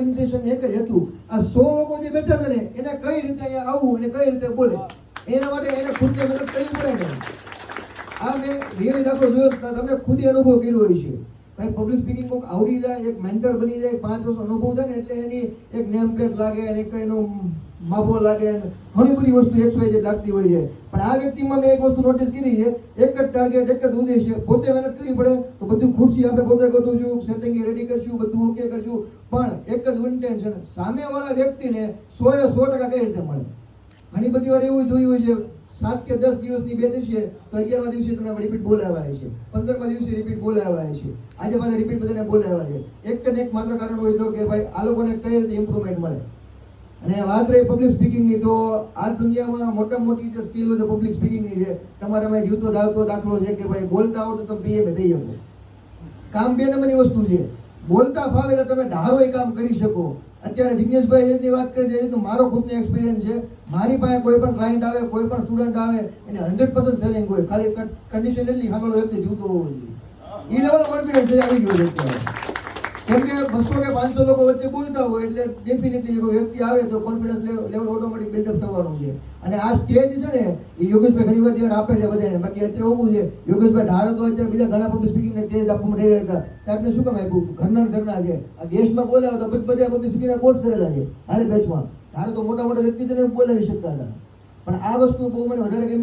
Intention એક જ હતું, આ 100 લોકો જે બેઠા છે ને એને કઈ રીતે અહીંયા આવવું અને કઈ રીતે બોલે એના માટે એને ખુદને મદદ કરવી પડે ને. આ મેં રિયલી દાખલો જોયો, તમને ખુદ અનુભવ કર્યો હોય છે. કઈ પબ્લિક સ્પીકિંગ કોક આવડી જાય, એક મેન્ટર બની જાય, 5 વર્ષ અનુભવ થાય ને એટલે એની એક નેમ પ્લેટ લાગે અને એક એનો માપો લાગે, ઘણી બધી વસ્તુ XYZ લાગતી હોય છે. પણ આ વ્યક્તિમાં મેં એક વસ્તુ નોટિસ કરી છે, એક જ ટાર્ગેટ, એક જ ઉદ્દેશ્ય, પોતે મહેનત કરવી પડે તો બધું ખુરશી આપણે પોતે ગોઠવશું, સેટિંગ રેડી કરશું, બધું ઓકે કરશું, પણ એક જ ઇન્ટેન્શન, સામેવાળા વ્યક્તિને 100% કઈ રીતે મળે. ઘણી બધી વાર એવું જોયું હોય છે, 7 કે 10 દિવસની બેચ છે તો 11મા દિવસે તમને રિપીટ બોલાવ્યા છે, 15મા દિવસે રિપીટ બોલાવ્યા છે, આજે પાછા રિપીટ બધાને બોલાવ્યા છે. એક ને એક માત્ર કારણ હોય તો કે ભાઈ આ લોકોને કઈ રીતે ઇમ્પ્રુવમેન્ટ મળે. અને વાત રહી પબ્લિક સ્પીકિંગની, તો આ દુનિયામાં મોટામાં મોટી જે સ્કિલ હોય તો પબ્લિક સ્પીકિંગની છે. તમારામાં જીવતો જાગતો દાખલો છે કે ભાઈ બોલતા આવડે તો PM થઈ શકો. કામ 2 નંબરની વસ્તુ છે. બોલતા ફાવે એટલે તમે ધારો એ કામ કરી શકો. અત્યારે જિગ્નેશભાઈ જેની વાત કરે છે તો મારો ખુદનો એક્સપિરિયન્સ છે. મારી પાસે કોઈ પણ ક્લાયન્ટ આવે, કોઈ પણ સ્ટુડન્ટ આવે, એને 100% સેલિંગ હોય, ખાલી કન્ડિશન એટલી સાંભળો વ્યક્તિ જીવતો હોવો જોઈએ. એ લેવલનો કોન્ફિડન્સ આવી ગયો છે અત્યારે. કેમ કે 200 કે 500 લોકો વચ્ચે બોલતા હોય એટલે ડેફિનેટલી કોઈ વ્યક્તિ આવે તો કોન્ફિડન્સ લેવલ ઓટોમેટિક બિલ્ડઅપ થવાનું છે. અને આ સ્ટેજ છે ને એ યોગેશભાઈ ઘણી વાર આપે છે બધાને. બાકી અત્યારે એવું છે, યોગેશભાઈ ધારો તો અત્યારે બીજા ઘણા પબ્લિક સ્પીકિંગને સ્ટેજ આપવામાં રહી હતા. સાહેબને શું કામ આપ્યું? ઘરના છે. આ ગેસ્ટમાં બોલાવે તો બધા પબ્લિક સ્પીકિંગના કોર્સ કરેલા છે હારે બેચમાં. ધારો તો મોટા મોટા વ્યક્તિ તેને બોલાવી શકતા હતા. પણ આ વસ્તુ બહુ મને વધારે ગમી.